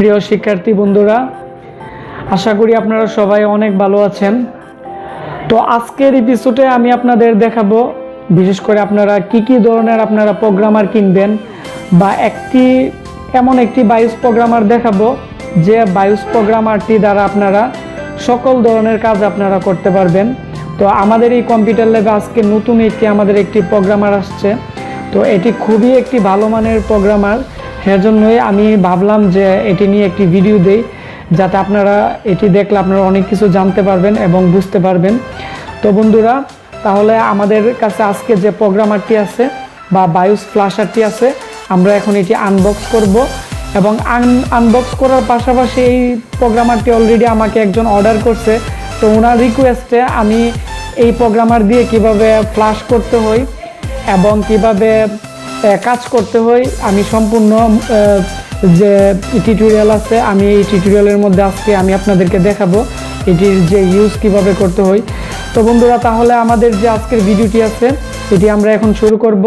প্রিয় শিক্ষার্থী বন্ধুরা, আশা করি আপনারা সবাই অনেক ভালো আছেন। তো আজকের এপিসোডে আমি আপনাদের দেখাবো বিশেষ করে আপনারা কি ধরনের আপনারা প্রোগ্রামার কিনবেন বা এমন একটি বায়োস প্রোগ্রামার দেখাবো যে বায়োস প্রোগ্রামারটি দ্বারা আপনারা সকল ধরনের কাজ আপনারা করতে পারবেন। তো আমাদের এই কম্পিউটার ল্যাবে আজকে নতুন আমাদের একটি প্রোগ্রামার আসছে। তো এটি খুবই একটি ভালো মানের প্রোগ্রামার, সেজন্যই আমি ভাবলাম যে এটি নিয়ে একটি ভিডিও দেই, যাতে আপনারা এটি দেখলে আপনারা অনেক কিছু জানতে পারবেন এবং বুঝতে পারবেন। তো বন্ধুরা, তাহলে আমাদের কাছে আজকে যে প্রোগ্রামারটি আছে বা বায়োস ফ্ল্যাশারটি আছে, আমরা এখন এটি আনবক্স করব এবং আনবক্স করার পাশাপাশি এই প্রোগ্রামারটি অলরেডি আমাকে একজন অর্ডার করছে। তো ওনার রিকোয়েস্টে আমি এই প্রোগ্রামার দিয়ে কিভাবে ফ্ল্যাশ করতে হয় এবং কিভাবে কাজ করতে হয় আমি সম্পূর্ণ যে টিউটোরিয়াল আছে, আমি এই টিউটোরিয়ালের মধ্যে আজকে আমি আপনাদেরকে দেখাবো এটির যে ইউজ কিভাবে করতে হয়। তো বন্ধুরা, তাহলে আমাদের যে আজকের ভিডিওটি আছে এটি আমরা এখন শুরু করব।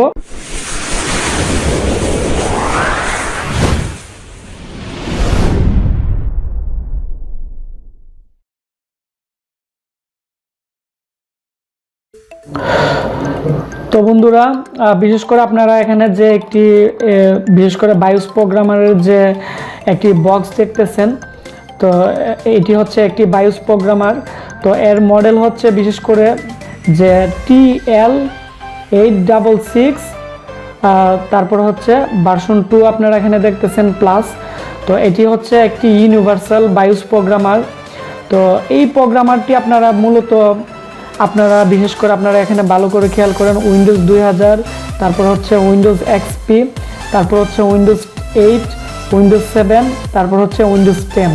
তো বন্ধুরা, বিশেষ করে আপনারা এখানে যে বিশেষ করে বায়োস প্রোগ্রামারের যে একটি বক্স দেখতেছেন, তো এটি হচ্ছে একটি বায়োস প্রোগ্রামার। তো এর মডেল হচ্ছে বিশেষ করে যে TL866, তারপর হচ্ছে ভার্সন 2 আপনারা এখানে দেখতেছেন প্লাস। তো এটি হচ্ছে একটি ইউনিভার্সাল বায়োস প্রোগ্রামার। তো এই প্রোগ্রামারটি আপনারা মূলত বিশেষ করে আপনারা এখানে ভালো করে খেয়াল করেন উইন্ডোজ 2000, তারপর হচ্ছে উইন্ডোজ এক্সপি, তারপর হচ্ছে উইন্ডোজ 8, উইন্ডোজ 7, তারপর হচ্ছে উইন্ডোজ 10।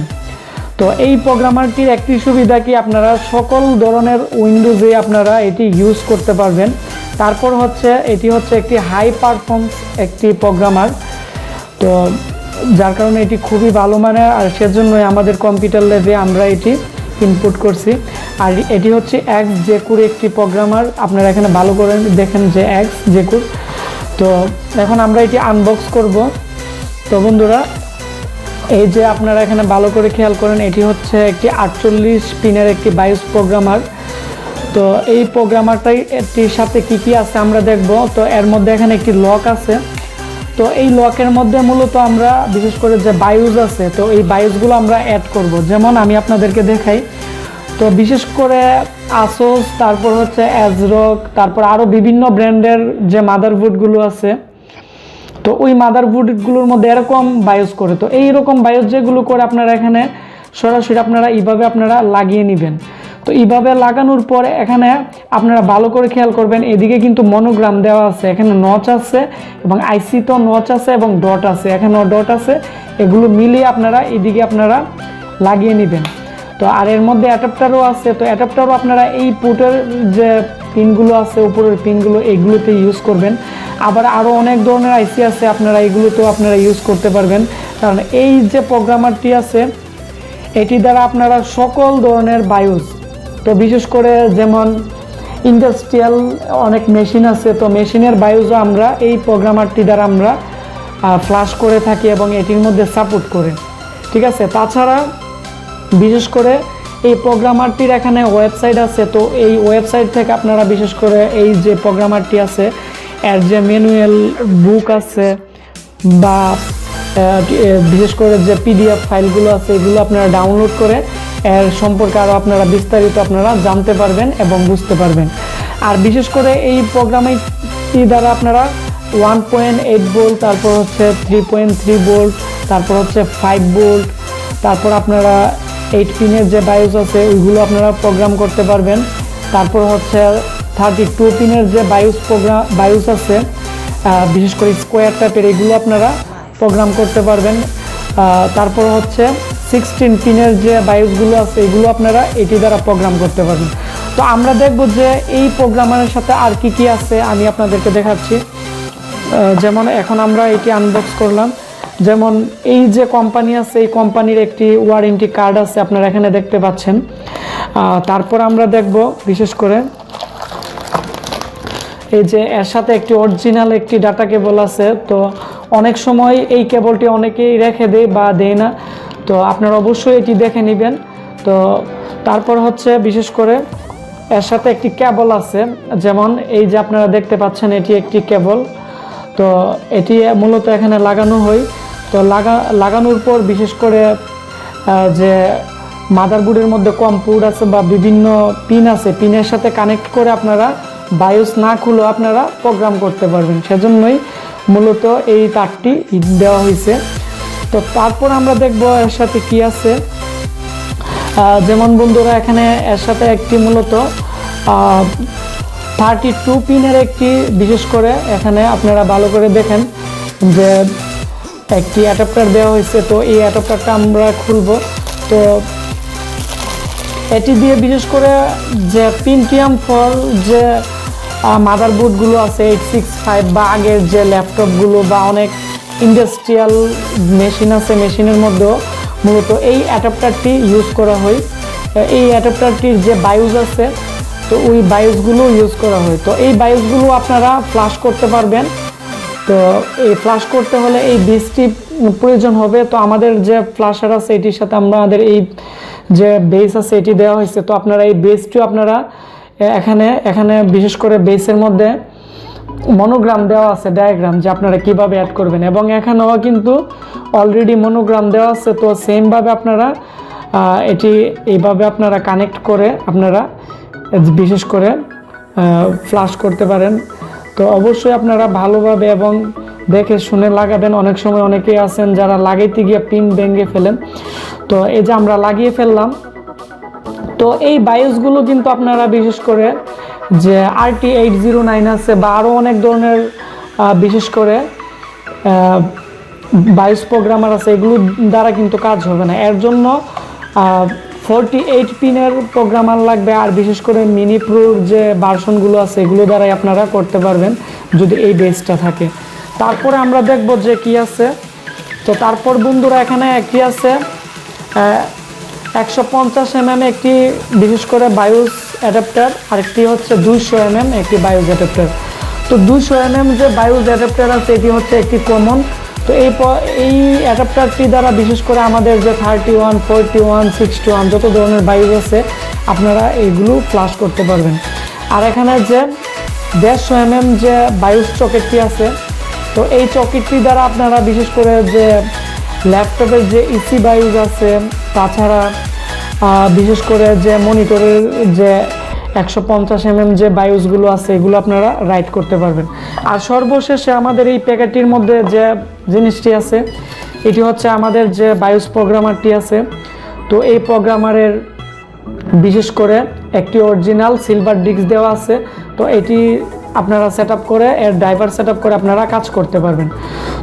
তো এই প্রোগ্রামারটির একটি সুবিধা কি, আপনারা সকল ধরনের উইন্ডোজে আপনারা এটি ইউজ করতে পারবেন। তারপর হচ্ছে এটি হচ্ছে একটি হাই পারফরমেন্স একটি প্রোগ্রামার, তো যার কারণে এটি খুবই ভালো মানের, আর সেজন্যই আমাদের কম্পিউটার ল্যাবে আমরা এটি ইনপুট করছি। আর এটি হচ্ছে এক্স জেকুর একটি প্রোগ্রামার, আপনারা এখানে ভালো করে দেখেন যে এক্স জেকুর। তো এখন আমরা এটি আনবক্স করব। তো বন্ধুরা, এই যে আপনারা এখানে ভালো করে খেয়াল করেন, এটি হচ্ছে একটি 48 পিনের একটি বায়োস প্রোগ্রামার। তো এই প্রোগ্রামারটির সাথে কি আছে আমরা দেখব। তো এর মধ্যে এখানে একটি লক আছে। তো এই লকের মধ্যে মূলত আমরা বিশেষ করে যে বায়োস আছে, তো এই বায়োসগুলো আমরা অ্যাড করব। যেমন আমি আপনাদেরকে দেখাই, তো বিশেষ করে আসোস, তারপর হচ্ছে অ্যাজরক, তারপর আরও বিভিন্ন ব্র্যান্ডের যে মাদারবোর্ডগুলো আছে, তো ওই মাদারবোর্ডগুলোর মধ্যে এরকম বায়োস করে। তো এইরকম বায়োস যেগুলো করে আপনারা এখানে সরাসরি আপনারা এইভাবে আপনারা লাগিয়ে নেবেন। তো এইভাবে লাগানোর পরে এখানে আপনারা ভালো করে খেয়াল করবেন, এদিকে কিন্তু মনোগ্রাম দেওয়া আছে, এখানে নচ আছে এবং আইসি তো নচ আছে এবং ডট আছে, এখানেও ডট আছে। এগুলো মিলিয়ে আপনারা এদিকে আপনারা লাগিয়ে নেবেন। তো আর এর মধ্যে অ্যাডাপ্টারও আছে। তো অ্যাডাপ্টারও আপনারা এই পোর্টের যে পিনগুলো আছে, উপরের পিনগুলো, এইগুলোতে ইউজ করবেন। আবার আরও অনেক ধরনের আইসি আছে, আপনারা এইগুলোতেও আপনারা ইউজ করতে পারবেন। কারণ এই যে প্রোগ্রামারটি আছে, এটি দ্বারা আপনারা সকল ধরনের বায়োস, তো বিশেষ করে যেমন ইন্ডাস্ট্রিয়াল অনেক মেশিন আছে, তো মেশিনের বায়োসও আমরা এই প্রোগ্রামারটি দ্বারা আমরা ফ্ল্যাশ করে থাকি এবং এটির মধ্যে সাপোর্ট করে, ঠিক আছে। তাছাড়া বিশেষ করে এই প্রোগ্রামারটির এখানে ওয়েবসাইট আছে। তো এই ওয়েবসাইট থেকে আপনারা বিশেষ করে এই যে প্রোগ্রামারটি আছে এর যে ম্যানুয়াল বুক আছে বা বিশেষ করে যে পিডিএফ ফাইলগুলো আছে, এগুলো আপনারা ডাউনলোড করে এর সম্পর্কে আরও আপনারা বিস্তারিত আপনারা জানতে পারবেন এবং বুঝতে পারবেন। আর বিশেষ করে এই প্রোগ্রামটি দ্বারা আপনারা 1.8 ভোল্ট, তারপর হচ্ছে 3.3 ভোল্ট, তারপর হচ্ছে 5 ভোল্ট, তারপর আপনারা 8 পিনের যে বায়োস আছে ওইগুলো আপনারা প্রোগ্রাম করতে পারবেন। তারপর হচ্ছে 32 পিনের যে বায়োস আছে, বিশেষ করে স্কোয়ার টাইপের, এগুলো আপনারা প্রোগ্রাম করতে পারবেন। তারপর হচ্ছে 16 পিনের যে বায়োসগুলো আছে এগুলো আপনারা এটি দ্বারা প্রোগ্রাম করতে পারবেন। তো আমরা দেখব যে এই প্রোগ্রামারের সাথে আর কি আছে আমি আপনাদেরকে দেখাচ্ছি। যেমন এখন আমরা এটি আনবক্স করলাম। যেমন এই যে কোম্পানি আছে, এই কোম্পানির একটি ওয়ারেন্টি কার্ড আছে, আপনারা এখানে দেখতে পাচ্ছেন। তারপর আমরা দেখব বিশেষ করে এই যে এর সাথে একটি অরিজিনাল একটি ডাটা কেবল আছে। তো অনেক সময় এই কেবলটি অনেকেই রেখে দেয় বা দেয় না। তো আপনারা অবশ্যই এটি দেখে নেবেন। তো তারপর হচ্ছে বিশেষ করে এর সাথে একটি কেবল আছে, যেমন এই যে আপনারা দেখতে পাচ্ছেন এটি একটি কেবল। তো এটি মূলত এখানে লাগানো হয়। তো লাগানোর পর বিশেষ করে যে মাদারবোর্ডের মধ্যে কম্পিউটার আছে বা বিভিন্ন পিন আছে, পিনের সাথে কানেক্ট করে আপনারা বায়োস না খুলেও আপনারা প্রোগ্রাম করতে পারবেন, সেজন্যই মূলত এই তারটি দেওয়া হয়েছে। তো তারপর আমরা দেখব এর সাথে কি আছে। যেমন বন্ধুরা এখানে এর সাথে একটি মূলত 32 পিনের একটি, বিশেষ করে এখানে আপনারা ভালো করে দেখেন যে একটি অ্যাডাপ্টার দেওয়া হয়েছে। তো এই অ্যাডাপ্টারটা আমরা খুলব। তো এটি দিয়ে বিশেষ করে যে পেন্টিয়াম 4 যে মাদারবোর্ডগুলো আছে 865 বা আগের যে ল্যাপটপগুলো বা অনেক ইন্ডাস্ট্রিয়াল মেশিন আছে, মেশিনের মধ্যেও মূলত এই অ্যাডাপ্টারটি ইউজ করা হয়। এই অ্যাডাপ্টারটির যে বায়োস আছে, তো ওই বায়োসগুলো ইউজ করা হয়। তো এই বায়োসগুলো আপনারা ফ্লাশ করতে পারবেন। তো এই ফ্লাশ করতে হলে এই বেসটি প্রয়োজন হবে। তো আমাদের যে ফ্লাশার আছে এটির সাথে আমাদের এই যে বেস আছে এটি দেওয়া হয়েছে। তো আপনারা এই বেসটিও আপনারা এখানে বিশেষ করে বেসের মধ্যে মনোগ্রাম দেওয়া আছে, ডায়াগ্রাম, যে আপনারা কিভাবে অ্যাড করবেন, এবং এখানেও কিন্তু অলরেডি মনোগ্রাম দেওয়া আছে। তো সেমভাবে আপনারা এটি এইভাবে আপনারা কানেক্ট করে আপনারা বিশেষ করে ফ্লাশ করতে পারেন। তো অবশ্যই আপনারা ভালোভাবে এবং দেখে শুনে লাগাবেন। অনেক সময় অনেকেই আছেন যারা লাগাইতে গিয়ে পিন ভেঙে ফেলেন। তো এই যে আমরা লাগিয়ে ফেললাম। তো এই বায়োসগুলো কিন্তু আপনারা বিশেষ করে যে RT809 আছে বা আরও অনেক ধরনের বিশেষ করে বায়োস প্রোগ্রামার আছে, এগুলো দ্বারা কিন্তু কাজ হবে না। এর জন্য 48 পিনের প্রোগ্রামার লাগবে। আর বিশেষ করে মিনি প্রোর যে ভার্সনগুলো আছে এগুলো দ্বারাই আপনারা করতে পারবেন যদি এই বেসটা থাকে। তারপরে আমরা দেখব যে কি আছে। তো তারপর বন্ধুরা এখানে একটি আছে 150 mm একটি বিশেষ করে বায়োস অ্যাডাপ্টার, আরেকটি হচ্ছে 200 mm একটি বায়োস অ্যাডাপ্টার। তো 200 mm যে বায়োস অ্যাডাপ্টার আছে এটি হচ্ছে একটি কমন। তো এই অ্যাডাপ্টারটি দ্বারা বিশেষ করে আমাদের যে 31, 41, 61 যত ধরনের বায়োস আছে আপনারা এইগুলো ফ্লাশ করতে পারবেন। আর এখানে যে 150 mm যে বায়োস সকেটটি আছে, তো এই সকেটটি দ্বারা আপনারা বিশেষ করে যে ল্যাপটপের যে ইসি বায়োস আছে, তাছাড়া বিশেষ করে যে মনিটরের যে 150 mm যে বায়োসগুলো আছে এগুলো আপনারা রাইট করতে পারবেন। আর সর্বশেষে আমাদের এই প্যাকেটটির মধ্যে যে জিনিসটি আছে এটি হচ্ছে আমাদের যে বায়োস প্রোগ্রামারটি আছে। তো এই প্রোগ্রামারের বিশেষ করে একটি অরিজিনাল সিলভার ডিস্ক দেওয়া আছে। তো এটি আপনারা সেটআপ করে এর ড্রাইভার সেটআপ করে আপনারা কাজ করতে পারবেন।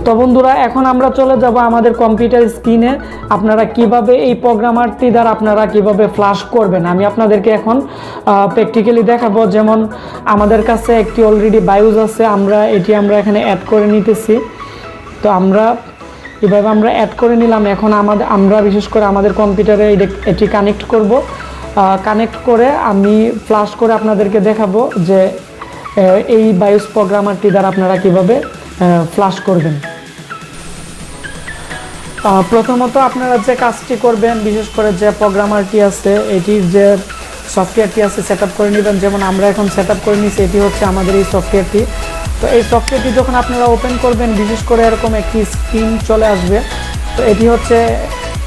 তো বন্ধুরা এখন আমরা চলে যাব আমাদের কম্পিউটার স্ক্রিনে আপনারা কিভাবে এই প্রোগ্রামারটি দ্বারা আপনারা কিভাবে ফ্লাশ করবেন আমি আপনাদেরকে এখন প্র্যাকটিক্যালি দেখাবো। যেমন আমাদের কাছে একটি অলরেডি বায়োস আছে, আমরা এখানে অ্যাড করে নিতেছি। তো এভাবে আমরা অ্যাড করে নিলাম। এখন আমরা বিশেষ করে আমাদের কম্পিউটারে এটি কানেক্ট করব। কানেক্ট করে আমি ফ্লাশ করে আপনাদেরকে দেখাবো যে এই বায়োস প্রোগ্রামারটি দ্বারা আপনারা কিভাবে ফ্লাশ করবেন। প্রথমত আপনারা যে কাজটি করবেন বিশেষ করে যে প্রোগ্রামারটি আছে এটির যে সফটওয়্যারটি আছে সেটআপ করে নেবেন। যেমন আমরা এখন সেটআপ করে নিয়েছি, এটি হচ্ছে আমাদের এই সফটওয়্যারটি। তো এই সফটওয়্যারটি যখন আপনারা ওপেন করবেন বিশেষ করে এরকম একটি স্ক্রিন চলে আসবে। তো এটি হচ্ছে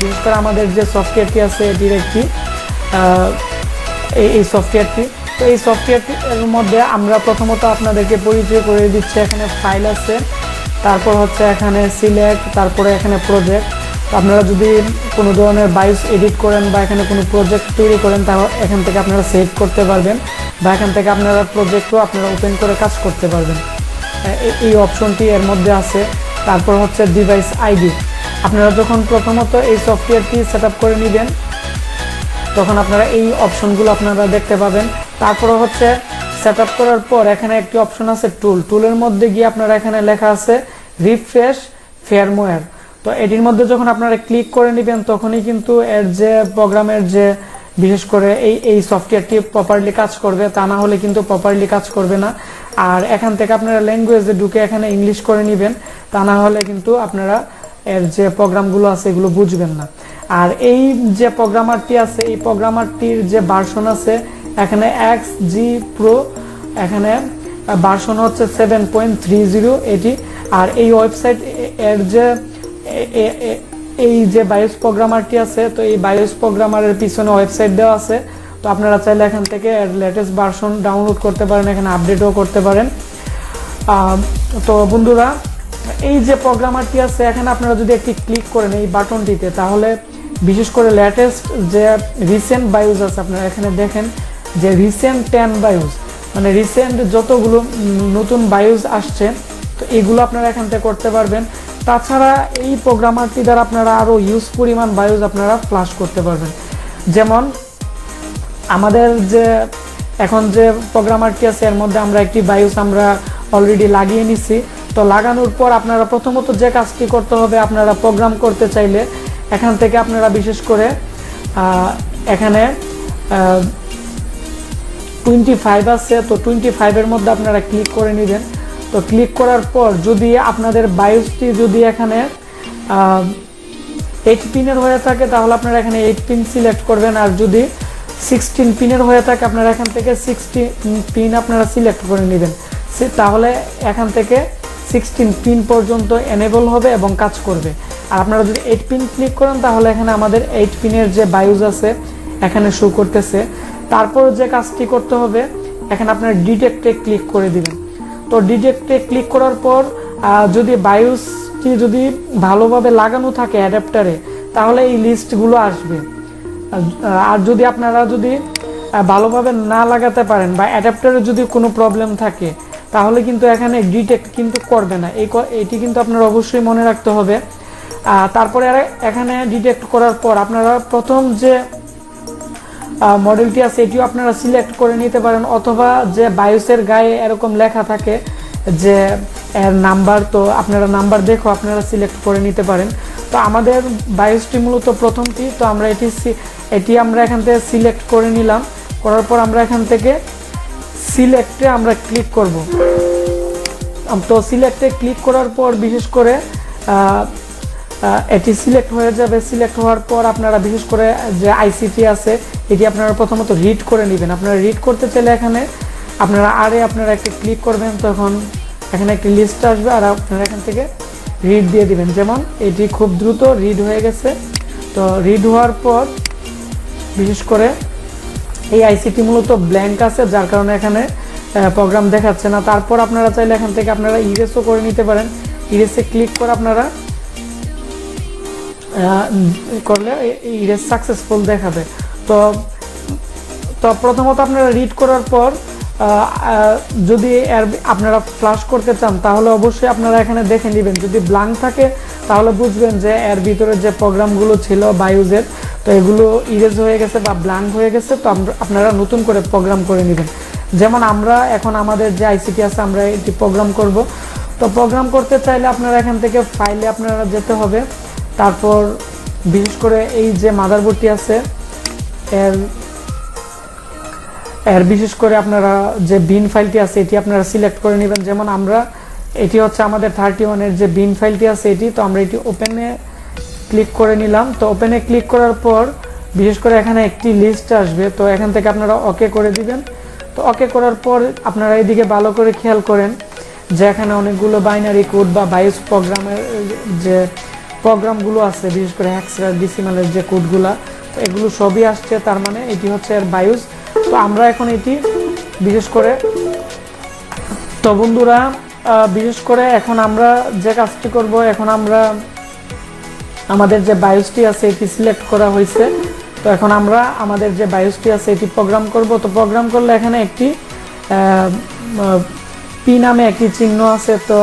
বিশেষ করে আমাদের যে সফটওয়্যারটি আছে এটির একটি এই সফটওয়্যারটি। তো এই সফটওয়্যারটির মধ্যে আমরা প্রথমত আপনাদেরকে পরিচয় করে দিচ্ছি। এখানে ফাইল আছে, তারপর হচ্ছে এখানে সিলেক্ট, তারপরে এখানে প্রজেক্ট। আপনারা যদি কোনো ধরনের বায়োস এডিট করেন বা এখানে কোনো প্রজেক্ট তৈরি করেন তাহলে এখান থেকে আপনারা সেভ করতে পারবেন বা এখান থেকে আপনারা প্রজেক্টও আপনারা ওপেন করে কাজ করতে পারবেন। এই অপশনটি এর মধ্যে আছে। তারপর হচ্ছে ডিভাইস আইডি। আপনারা যখন প্রথমত এই সফটওয়্যারটি সেটআপ করে নেবেন তখন আপনারা এই অপশনগুলো আপনারা দেখতে পাবেন। তারপরে হচ্ছে সেটআপ করার পর এখানে একটি অপশন আছে টুলের মধ্যে গিয়ে আপনারা এখানে লেখা আছে রিফ্রেশ ফার্মওয়্যার। তো এটির মধ্যে যখন আপনারা ক্লিক করে নেবেন তখনই কিন্তু এর যে প্রোগ্রামের যে বিশেষ করে এই সফটওয়্যারটি প্রপারলি কাজ করবে, তা না হলে কিন্তু প্রপারলি কাজ করবে না। আর এখান থেকে আপনারা ল্যাঙ্গুয়েজে ঢুকে এখানে ইংলিশ করে নেবেন, তা না হলে কিন্তু আপনারা এর যে প্রোগ্রামগুলো আছে এগুলো বুঝবেন না। আর এই যে প্রোগ্রামারটি আছে এই প্রোগ্রামারটির যে ভার্সন আছে এখানে XG Pro, এখানে ভার্সন হচ্ছে 7.30 এটি। আর এই ওয়েবসাইট এর যে এই যে বায়োস প্রোগ্রামারটি আছে, তো এই বায়োস প্রোগ্রামারের পিছনে ওয়েবসাইট দেওয়া আছে, তো আপনারা চাইলে এখান থেকে লেটেস্ট ভার্সন ডাউনলোড করতে পারেন, এখানে আপডেটও করতে পারেন। তো বন্ধুরা, এই যে প্রোগ্রামারটি আছে এখানে আপনারা যদি একটি ক্লিক করেন এই বাটনটিতে, তাহলে বিশেষ করে লেটেস্ট যে রিসেন্ট বায়োস আছে আপনারা এখানে দেখেন যে রিসেন্ট 10 বায়োস, মানে রিসেন্ট যতগুলো নতুন বায়োস আসছে, তো এগুলো আপনারা এখান থেকে করতে পারবেন। তাছাড়া এই প্রোগ্রামারটি দ্বারা আপনারা আরও ইউজ পরিমাণ বায়োস আপনারা ফ্লাশ করতে পারবেন। যেমন আমাদের যে এখন যে প্রোগ্রামারটি আছে এর মধ্যে আমরা একটি বায়োস আমরা অলরেডি লাগিয়ে নিছি। তো লাগানোর পর আপনারা প্রথমত যে কাজটি করতে হবে, আপনারা প্রোগ্রাম করতে চাইলে এখান থেকে আপনারা বিশেষ করে এখানে 25 আছে, তো 25-এর মধ্যে আপনারা ক্লিক করে নেবেন। তো ক্লিক করার পর যদি আপনাদের বায়োসটি যদি এখানে 8 পিনের হয়ে থাকে তাহলে আপনারা এখানে 8 পিন সিলেক্ট করবেন, আর যদি 16 পিনের হয়ে থাকে আপনারা এখান থেকে 16 পিন আপনারা সিলেক্ট করে নেবেন, তাহলে এখান থেকে 16 পিন পর্যন্ত এনেবল হবে এবং কাজ করবে। আর আপনারা যদি 8 পিন ক্লিক করেন তাহলে এখানে আমাদের 8 পিনের যে বায়োস আছে এখানে শো করতেছে। তারপর যে কাজটি করতে হবে, এখানে আপনারা ডিটেক্টে ক্লিক করে দিবেন। তো ডিটেক্টে ক্লিক করার পর যদি বায়োসটি যদি ভালোভাবে লাগানো থাকে অ্যাডাপ্টারে তাহলে এই লিস্টগুলো আসবে। আর যদি আপনারা যদি ভালোভাবে না লাগাতে পারেন বা অ্যাডাপ্টারে যদি কোনো প্রবলেম থাকে তাহলে কিন্তু এখানে ডিটেক্ট কিন্তু করবে না, এটি কিন্তু আপনারা অবশ্যই মনে রাখতে হবে। তারপরে এখানে ডিটেক্ট করার পর আপনারা প্রথম যে মডেলটি আছে এটিও আপনারা সিলেক্ট করে নিতে পারেন, অথবা যে বায়োসের গায়ে এরকম লেখা থাকে যে এর নাম্বার, তো আপনারা নাম্বার দেখো আপনারা সিলেক্ট করে নিতে পারেন। তো আমাদের বায়োসটি মূলত প্রথমটি, তো আমরা এটি আমরা এখান থেকে সিলেক্ট করে নিলাম। করার পর আমরা এখান থেকে সিলেক্টে আমরা ক্লিক করব। তো সিলেক্টে ক্লিক করার পর বিশেষ করে এটি সিলেক্ট হয়ে যাবে। সিলেক্ট হওয়ার পর আপনারা বিশেষ করে যে আইসিটি আছে এটি আপনারা প্রথমত রিড করে নেবেন। আপনারা রিড করতে চাইলে এখানে আপনারা আপনারা একটা ক্লিক করবেন, তখন এখানে একটি লিস্ট আসবে আর আপনারা এখান থেকে রিড দিয়ে দিবেন। যেমন এটি খুব দ্রুত রিড হয়ে গেছে। তো রিড হওয়ার পর বিশেষ করে এই আইসিটি মূলত ব্ল্যাঙ্ক আছে, যার কারণে এখানে প্রোগ্রাম দেখাচ্ছে না। তারপর আপনারা চাইলে এখান থেকে আপনারা ইরেজও করে নিতে পারেন। ইরেজে ক্লিক করে আপনারা করলে ইরেজ সাকসেসফুল দেখাবে। তো প্রথমত আপনারা রিড করার পর যদি আপনারা ফ্লাশ করতে চান তাহলে অবশ্যই আপনারা এখানে দেখে নেবেন। যদি ব্ল্যাঙ্ক থাকে তাহলে বুঝবেন যে এর ভিতরে যে প্রোগ্রামগুলো ছিল বায়োসের, তো এগুলো ইরেজ হয়ে গেছে বা ব্ল্যাঙ্ক হয়ে গেছে। তো আপনারা নতুন করে প্রোগ্রাম করে নেবেন। যেমন আমরা এখন আমাদের যে আইসিটি আছে আমরা এটি প্রোগ্রাম করব। তো প্রোগ্রাম করতে চাইলে আপনারা এখান থেকে ফাইলে আপনারা যেতে হবে। তারপর বিশেষ করে এই যে মাদারবোর্ডটি আছে এর বিশেষ করে আপনারা যে বিন ফাইলটি আছে এটি আপনারা সিলেক্ট করে নেবেন। যেমন আমরা এটি হচ্ছে আমাদের 31-এর যে বিন ফাইলটি আছে এটি, তো আমরা এটি ওপেনে ক্লিক করে নিলাম। তো ওপেনে ক্লিক করার পর বিশেষ করে এখানে একটি লিস্ট আসবে, তো এখান থেকে আপনারা ওকে করে দিবেন। তো ওকে করার পর আপনারা এদিকে ভালো করে খেয়াল করেন যে এখানে অনেকগুলো বাইনারি কোড বা বায়োস প্রোগ্রামের যে প্রোগ্রামগুলো আছে, বিশেষ করে হেক্সাডেসিমালের যে কোডগুলা, তো এগুলো সবই আসছে, তার মানে এটি হচ্ছে এর বায়োস। তো আমরা এখন এটি বিশেষ করে, তো বন্ধুরা বিশেষ করে এখন আমরা যে কাজটি করব, এখন আমরা আমাদের যে বায়োসটি আছে এটি সিলেক্ট করা হয়েছে। তো এখন আমরা আমাদের যে বায়োসটি আছে এটি প্রোগ্রাম করব। তো প্রোগ্রাম করলে এখানে একটি পি নামে একটি চিহ্ন আছে, তো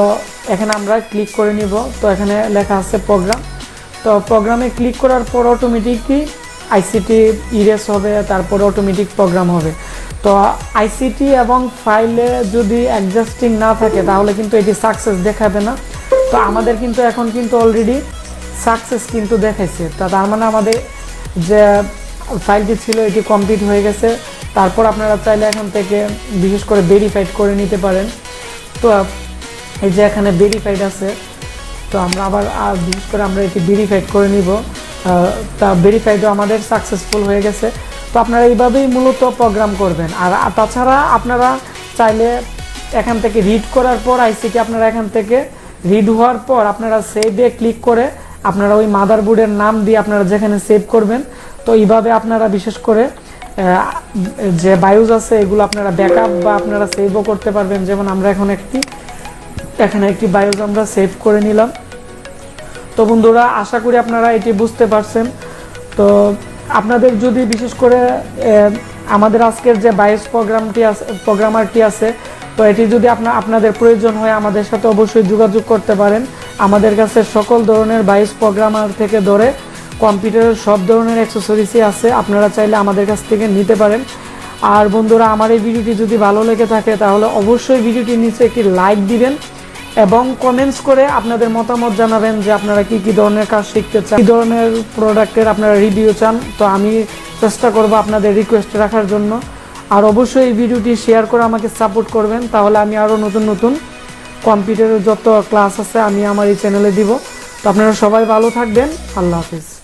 এখানে আমরা ক্লিক করে নিব। তো এখানে লেখা আছে প্রোগ্রাম। তো প্রোগ্রামে ক্লিক করার পর অটোমেটিকলি আইসিটি ইরেজ হবে, তারপর অটোমেটিক প্রোগ্রাম হবে। তো আইসিটি এবং ফাইলে যদি অ্যাডজাস্টিং না থাকে তাহলে কিন্তু এটি সাকসেস দেখাবে না। তো আমাদের কিন্তু এখন কিন্তু অলরেডি সাকসেস কিন্তু দেখাইছে। তার মানে আমাদের যে ফাইলটি ছিল এটি কমপ্লিট হয়ে গেছে। তারপর আপনারা চাইলে এখান থেকে বিশেষ করে ভেরিফাইড করে নিতে পারেন। তো এই যে এখানে ভেরিফাইড আছে, তো আমরা আবার বিশেষ করে আমরা এটি ভেরিফাইড করে নিব। তা ভেরিফাইডও আমাদের সাকসেসফুল হয়ে গেছে। তো আপনারা এইভাবেই মূলত প্রোগ্রাম করবেন। আর তাছাড়া আপনারা চাইলে এখান থেকে রিড করার পর আইসিটি আপনারা এখান থেকে রিড হওয়ার পর আপনারা সেভে ক্লিক করে আপনারা ওই মাদারবোর্ডের নাম দিয়ে আপনারা যেখানে সেভ করবেন। তো এইভাবে আপনারা বিশেষ করে যে বায়োস আছে এগুলো আপনারা ব্যাকআপ বা আপনারা সেভও করতে পারবেন। যেমন আমরা এখানে একটি বায়োস আমরা সেভ করে নিলাম। তো বন্ধুরা, আশা করি আপনারা এটি বুঝতে পারছেন। তো আপনাদের যদি বিশেষ করে আমাদের আজকের যে বায়োস প্রোগ্রামারটি আছে, তো এটি যদি আপনাদের প্রয়োজন হয় আমাদের সাথে অবশ্যই যোগাযোগ করতে পারেন। আমাদের কাছে সকল ধরনের বায়োস প্রোগ্রামার থেকে ধরে কম্পিউটারের সব ধরনের অ্যাক্সেসরিজই আছে, আপনারা চাইলে আমাদের কাছ থেকে নিতে পারেন। আর বন্ধুরা, আমার এই ভিডিওটি যদি ভালো লেগে থাকে তাহলে অবশ্যই ভিডিওটির নিচে একটি লাইক দিবেন এবং কমেন্টস করে আপনাদের মতামত জানাবেন যে আপনারা কি কি ধরনের কাজ শিখতে চান, কি ধরনের প্রোডাক্টের আপনারা রিভিউ চান। তো আমি চেষ্টা করব আপনাদের রিকোয়েস্ট রাখার জন্য। আর অবশ্যই এই ভিডিওটি শেয়ার করে আমাকে সাপোর্ট করবেন, তাহলে আমি আরও নতুন নতুন কম্পিউটারের যত ক্লাস আছে আমি আমার এই চ্যানেলে দিব। তো আপনারা সবাই ভালো থাকবেন। আল্লাহ হাফিজ।